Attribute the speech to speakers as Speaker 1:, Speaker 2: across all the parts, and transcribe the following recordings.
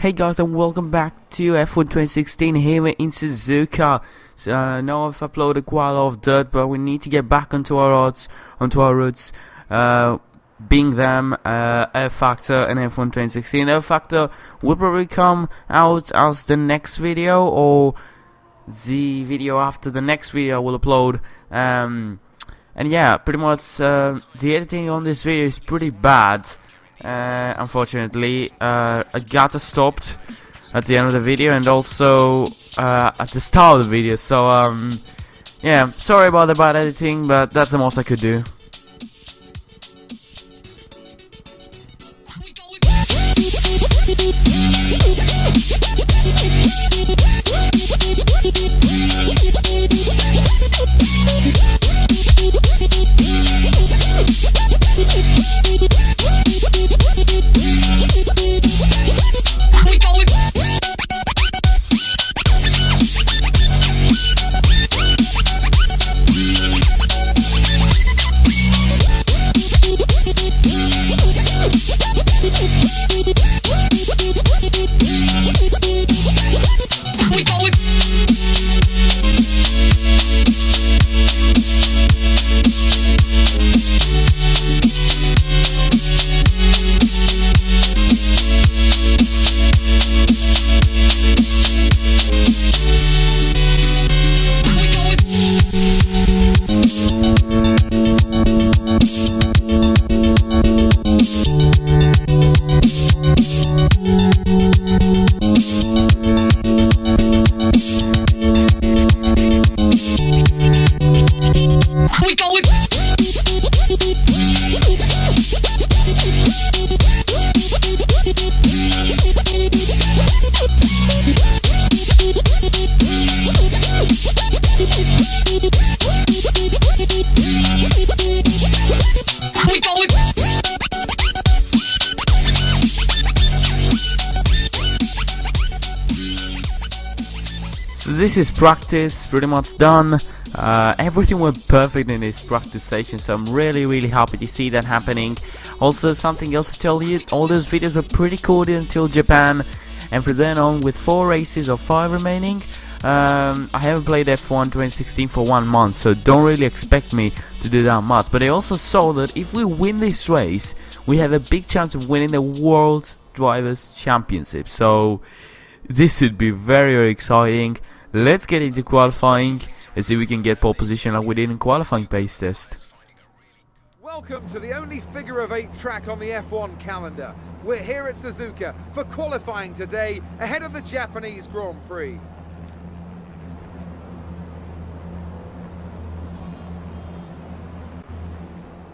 Speaker 1: Hey guys, and welcome back to F1 2016 here in Suzuka. Now I've uploaded quite a lot of dirt, but we need to get back onto our routes. Being them, F Factor and F1 2016. F Factor will probably come out as the next video, or the video after the next video I will upload. And yeah, pretty much the editing on this video is pretty bad. Unfortunately, I got stopped at the end of the video and also at the start of the video. So yeah, sorry about the bad editing, but that's the most I could do. So this is practice, pretty much done. Everything went perfect in this practice session, so I'm really happy to see that happening. Also, something else to tell you, all those videos were pretty cool until Japan, and from then on, with 4 races or 5 remaining, I haven't played F1 2016 for 1 month, so don't really expect me to do that much. But I also saw that if we win this race, we have a big chance of winning the World Drivers' Championship. So this would be very exciting. Let's get into qualifying and see if we can get pole position like we did in qualifying pace test.
Speaker 2: Welcome to the only figure of 8 track on the F1 calendar. We're here at Suzuka for qualifying today ahead of the Japanese Grand Prix.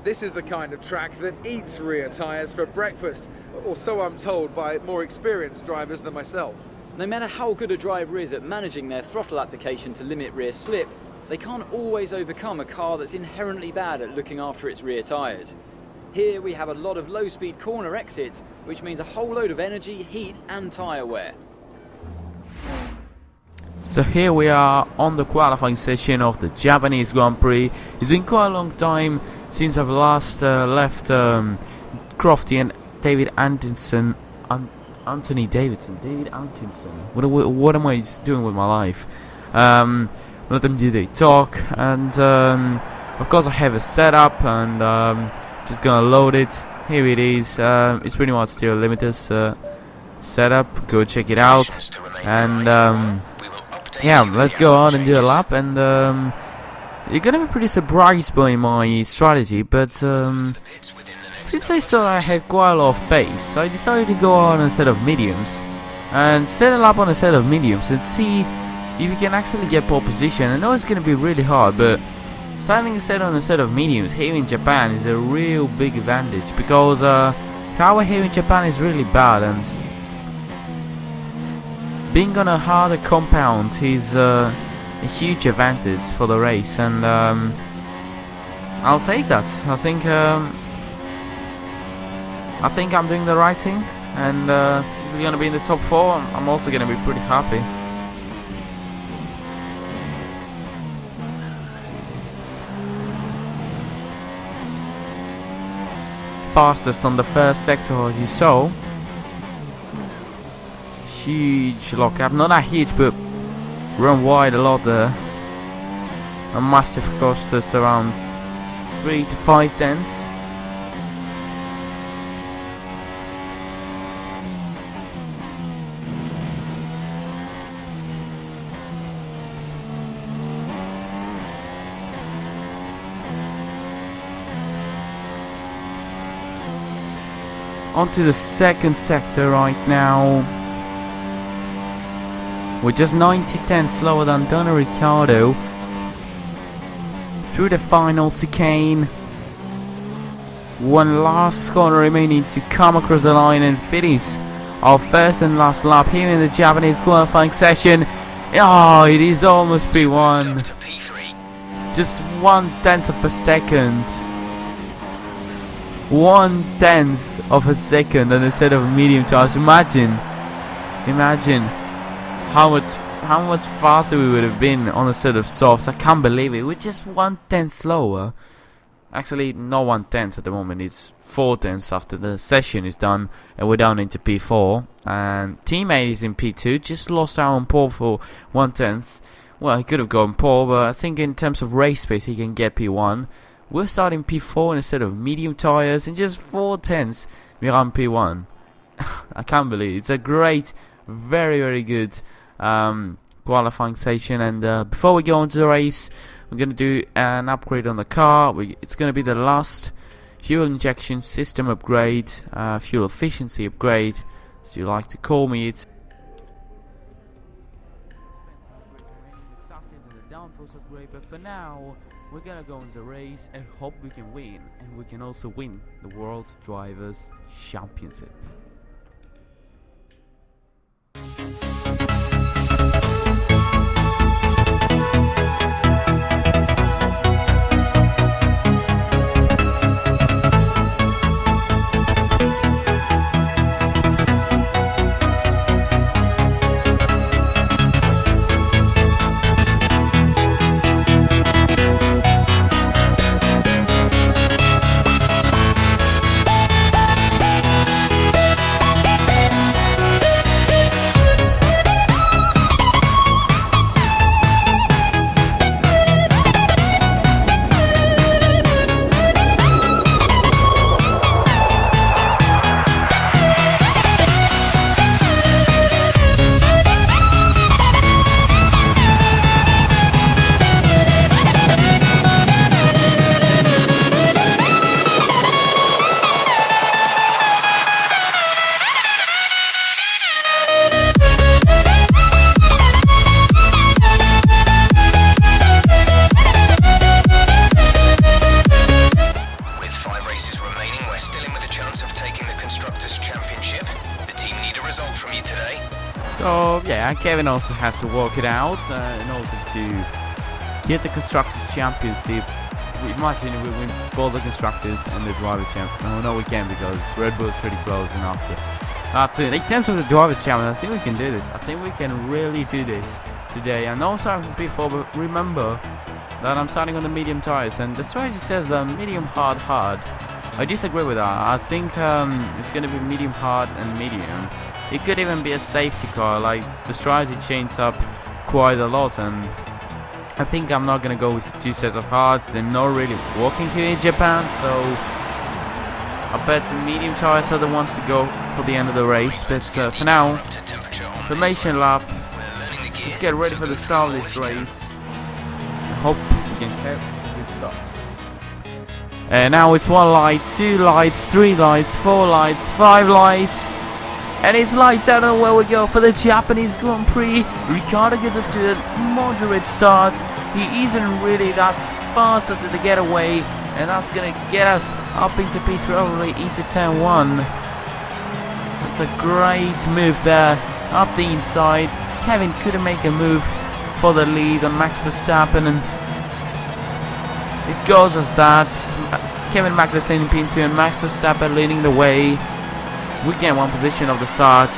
Speaker 2: This is the kind of track that eats rear tyres for breakfast, or so I'm told by more experienced drivers than myself.
Speaker 3: No matter how good a driver is at managing their throttle application to limit rear slip, they can't always overcome a car that's inherently bad at looking after its rear tyres. Here we have a lot of low-speed corner exits, which means a whole load of energy, heat and tyre wear.
Speaker 1: So here we are on the qualifying session of the Japanese Grand Prix. It's been quite a long time since I've last left Crofty and David Anderson. Anthony Davidson. What am I doing with my life? Let them do their talk, and of course I have a setup, and just gonna load it. Here it is. It's pretty much still a limited setup. Go check it out, and yeah, let's go on and do a lap. And you're gonna be pretty surprised by my strategy, but since I saw I had quite a lot of pace, I decided to go on a set of mediums and set it up on a set of mediums and see if you can actually get pole position. I know it's going to be really hard, but starting a set on a set of mediums here in Japan is a real big advantage, because power here in Japan is really bad, and being on a harder compound is a huge advantage for the race, and I'll take that. I think I'm doing the right thing, and if we're going to be in the top 4, I'm also going to be pretty happy. fastest on the first sector, as you saw. huge lockup. Not that huge, but run wide a lot there. And must have cost us around 3 to 5 tenths. Onto the second sector right now. We're just 90 tenths slower than Donna Ricciardo. Through the final chicane. One last corner remaining to come across the line and finish our first and last lap here in the Japanese qualifying session. Oh, it is almost P1. Just 1/10 of a second. 1/10 of a second on a set of medium tires. Imagine how much faster we would have been on a set of softs. I can't believe it. We're just 1/10 slower. Actually, not 1/10 at the moment. It's 4/10 after the session is done, and we're down into P4. And teammate is in P2. Just lost out on pole for 1/10. Well, he could have gone pole, but I think in terms of race pace, he can get P1. We're starting P4 instead of medium tires, and just 4/10 we're on P1. I can't believe it. It's a great, very, very good qualifying session. And before we go into the race, we're going to do an upgrade on the car. It's going to be the last fuel injection system upgrade, fuel efficiency upgrade, as you like to call me it. Upgrade, but for now, we're gonna go into the race and hope we can win, and we can also win the World's Drivers' Championship. So yeah, Kevin also has to work it out in order to get the Constructors' Championship. Imagine if we win both the Constructors and the Drivers' Championship. Oh no, we can't, because Red Bull is pretty close, and after that's it. In terms of the Drivers' Championship, I think we can do this. I think we can really do this today. And also I'm P4, but remember that I'm starting on the medium tires, and the strategy says that medium, hard, hard. I disagree with that. I think it's going to be medium, hard, and medium. It could even be a safety car. Like, the strategy changed up quite a lot, and I think I'm not going to go with 2 sets of hards. They're not really working here in Japan, so I bet the medium tires are the ones to go for the end of the race. But for now, formation lap. Let's get ready for the start of this race. I hope we can have a good start. And now it's 1 light, 2 lights, 3 lights, 4 lights, 5 lights. And it's lights out, and where we go for the Japanese Grand Prix. Ricciardo gets off to a moderate start. He isn't really that fast after the getaway, and that's going to get us up into P3, probably into turn 1. That's a great move there, up the inside. Kevin couldn't make a move for the lead on Max Verstappen, and it goes as that. Kevin Magnussen in P2 and Max Verstappen leading the way. We get 1 position of the start.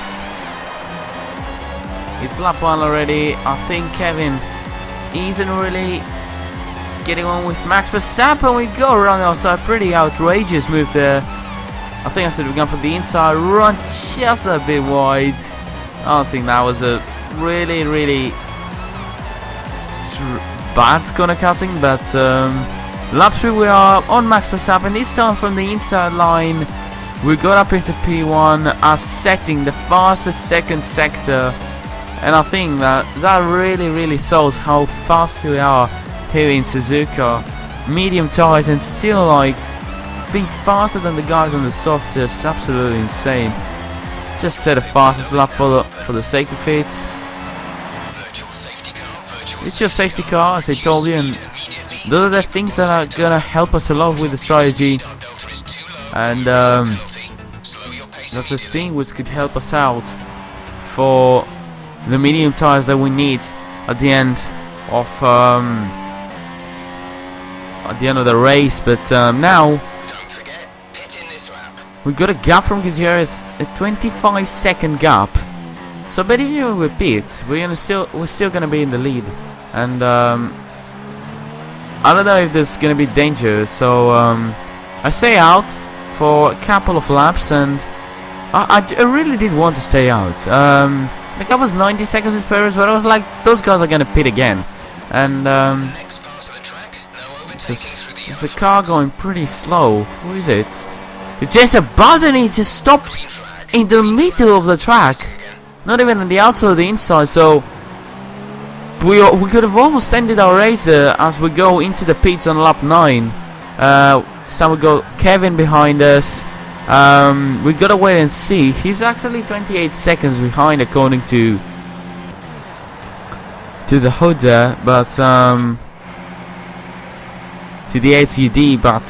Speaker 1: It's lap 1 already. I think Kevin isn't really getting on with Max Verstappen. We go around the outside. Pretty outrageous move there. I think I should have gone for the inside run just a bit wide. I don't think that was a really bad corner cutting, but lap 3 we are on Max Verstappen, this time from the inside line. We got up into P1 as setting the fastest second sector, and I think that really shows how fast we are here in Suzuka. Medium tires and still like being faster than the guys on the soft, just absolutely insane. Just set the fastest lap for the sake of it. It's just safety car, as I told you, and those are the things that are gonna help us a lot with the strategy, and that's the thing which could help us out for the medium tires that we need at the end of the race. But now we got a gap from Gutierrez, a 25-second gap. So, but even with pit, we're still gonna be in the lead, and I don't know if there's gonna be danger. So I stay out for a couple of laps, and I really did want to stay out. Like I was 90 seconds with Perez, but I was like, those guys are gonna pit again, and it's a car going pretty slow. Who is it? It's just a buzz, and he just stopped in the middle of the track. Not even on the outside or the inside, so we could have almost ended our race there as we go into the pits on lap 9. So we got Kevin behind us. We gotta wait and see. He's actually 28 seconds behind according to the hood there, but to the HUD, but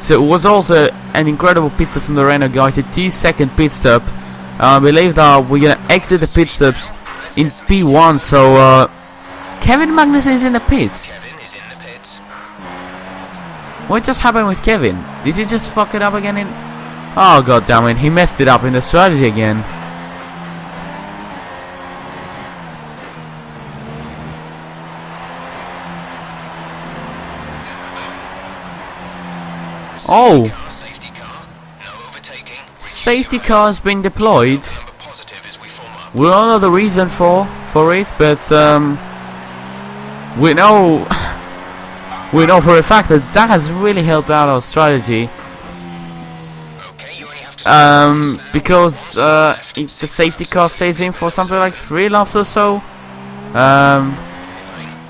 Speaker 1: so it was also an incredible pit stop from the Renault guys, a 2-second pit stop. I believe that we're gonna exit the pit stops in P1, so Kevin Magnussen is in the pits. What just happened with Kevin? Did he just fuck it up again in... Oh god damn it, he messed it up in the strategy again. Oh! Safety car has been deployed. We don't know the reason for it, but we know for a fact that has really helped out our strategy. Because if the safety car stays in for something like 3 laps or so,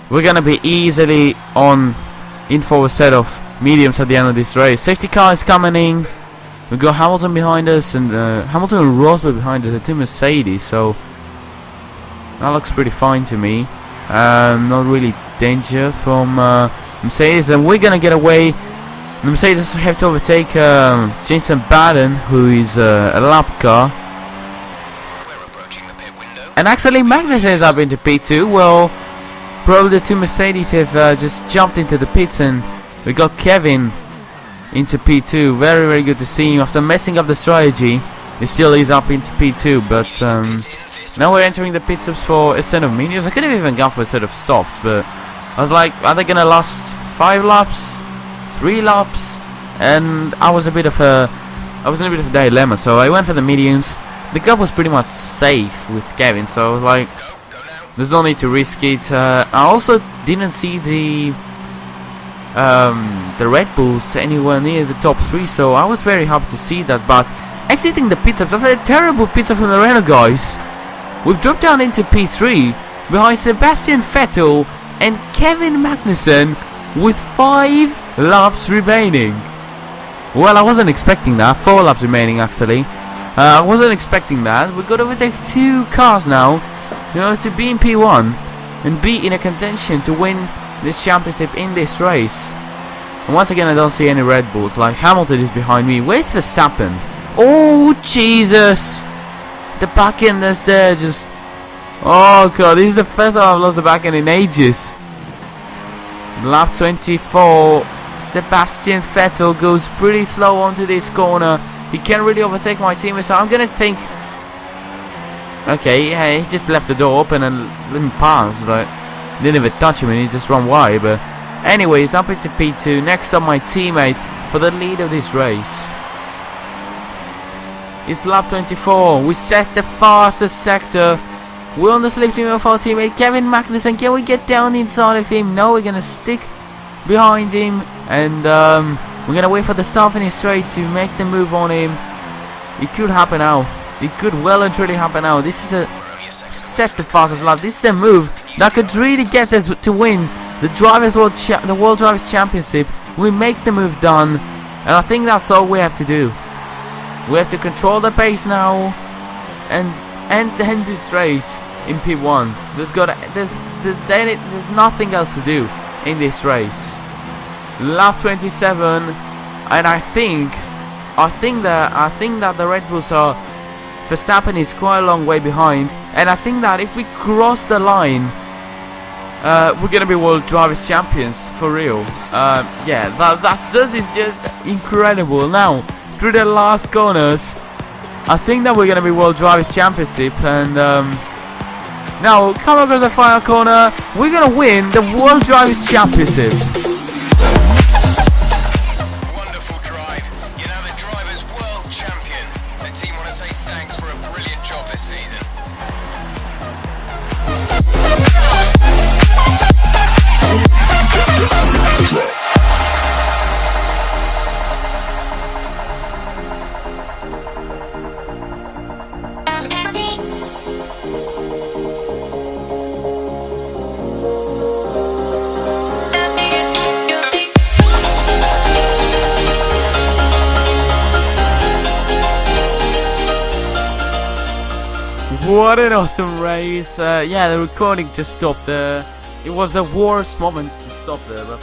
Speaker 1: we're gonna be easily in for a set of mediums at the end of this race. Safety car is coming in. We got Hamilton behind us, and Hamilton and Rosberg behind us, the two Mercedes, so that looks pretty fine to me. Not really danger from Mercedes, and we're gonna get away. The Mercedes have to overtake Jenson Button, who is a lap car. And actually Magnussen is up into P2. Well, probably the two Mercedes have just jumped into the pits, and we got Kevin into P2. Very good to see him. After messing up the strategy, he still is up into P2, but now we're entering the pit stops for a set of mediums. I could have even gone for a set of softs, but I was like, are they gonna last 5 laps, 3 laps? And I was in a bit of a dilemma, so I went for the mediums. The gap was pretty much safe with Kevin, so I was like, there's no need to risk it. I also didn't see the Red Bulls anywhere near the top 3, so I was very happy to see that. But exiting the pit stop, after a terrible pit stop from the Renault guys, we've dropped down into P3 behind Sebastian Vettel and Kevin Magnussen with 5 laps remaining. Well, I wasn't expecting that. 4 laps remaining actually. I wasn't expecting that. We've got to overtake 2 cars now, to be in P1 and be in a contention to win this championship in this race. And once again, I don't see any Red Bulls. Like, Hamilton is behind me. Where's Verstappen? Oh Jesus! The back end is there. Just, oh god, this is the first time I've lost the back end in ages. Lap 24. Sebastian Vettel goes pretty slow onto this corner. He can't really overtake my teammate, so I'm gonna think. Okay, yeah, he just left the door open and let him pass. Like, didn't even touch him, and he just ran wide. But anyways, up into P2. Next up, my teammate for the lead of this race. It's lap 24. We set the fastest sector. We're on the slipstream of our teammate Kevin Magnussen. Can we get down inside of him? No, we're gonna stick behind him, and we're gonna wait for the start finish straight to make the move on him. It could happen now. It could well and truly happen now. This is a set the fastest lap. This is a move that could really get us to win the World Drivers Championship. We make the move done, and I think that's all we have to do. We have to control the pace now and end this race in P1. There's nothing else to do in this race. Lap 27, and I think that the Red Bulls are Verstappen is quite a long way behind, and I think that if we cross the line, we're gonna be World Drivers Champions for real. Yeah, that is just incredible. Now through the last corners, I think that we're gonna be World Drivers Championship, and now coming across the final corner, we're gonna win the World Drivers Championship.
Speaker 4: Wonderful drive. You're now the Drivers World Champion. The team want to say thanks for a brilliant job this season.
Speaker 1: What an awesome race. Yeah, the recording just stopped there. It was the worst moment to stop there, but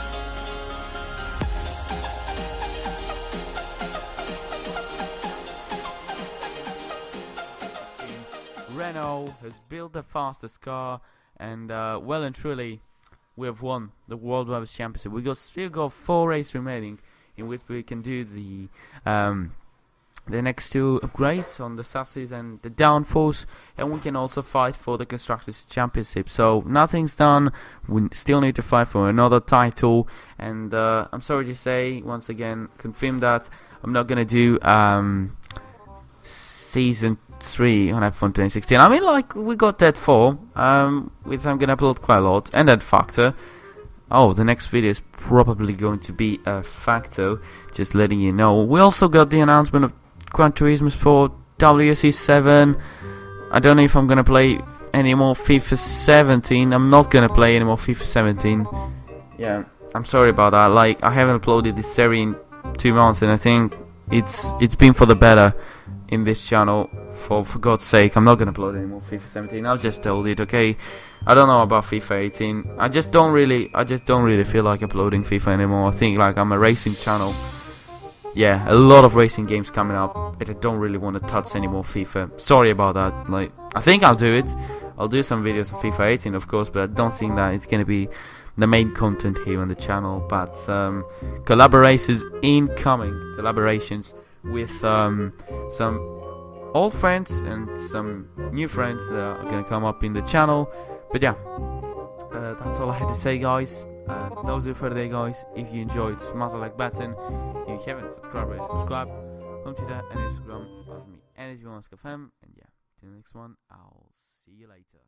Speaker 1: Renault has built the fastest car, and well and truly we have won the World Drivers Championship. We still got 4 races remaining in which we can do the next 2 upgrades on the chassis and the downforce, and we can also fight for the Constructors' Championship. So nothing's done. We still need to fight for another title, and I'm sorry to say, once again, confirm that I'm not gonna do Season 3 on F1 2016. I mean, like, we got that 4, which I'm gonna upload quite a lot, and that Factor. Oh, the next video is probably going to be a Factor, just letting you know. We also got the announcement of Gran Turismo Sport WSC 7. I don't know if I'm gonna play any more FIFA 17. I'm not gonna play any more FIFA 17. Yeah, I'm sorry about that. Like, I haven't uploaded this series in 2 months, and I think it's been for the better in this channel. For God's sake, I'm not gonna upload any more FIFA 17. I've just told it, okay? I don't know about FIFA 18. I just don't really feel like uploading FIFA anymore. I think, like, I'm a racing channel. Yeah, a lot of racing games coming up, but I don't really want to touch any more FIFA. Sorry about that. Like, I think I'll do it. I'll do some videos of FIFA 18, of course, but I don't think that it's gonna be the main content here on the channel. But collaborations incoming. Collaborations with some old friends and some new friends that are gonna come up in the channel. But yeah, that's all I had to say, guys. Those are for today, guys. If you enjoyed, smash the like button. If you haven't subscribed, subscribe on Twitter and Instagram. Follow me and if you want to FM. And yeah, till the next one, I'll see you later.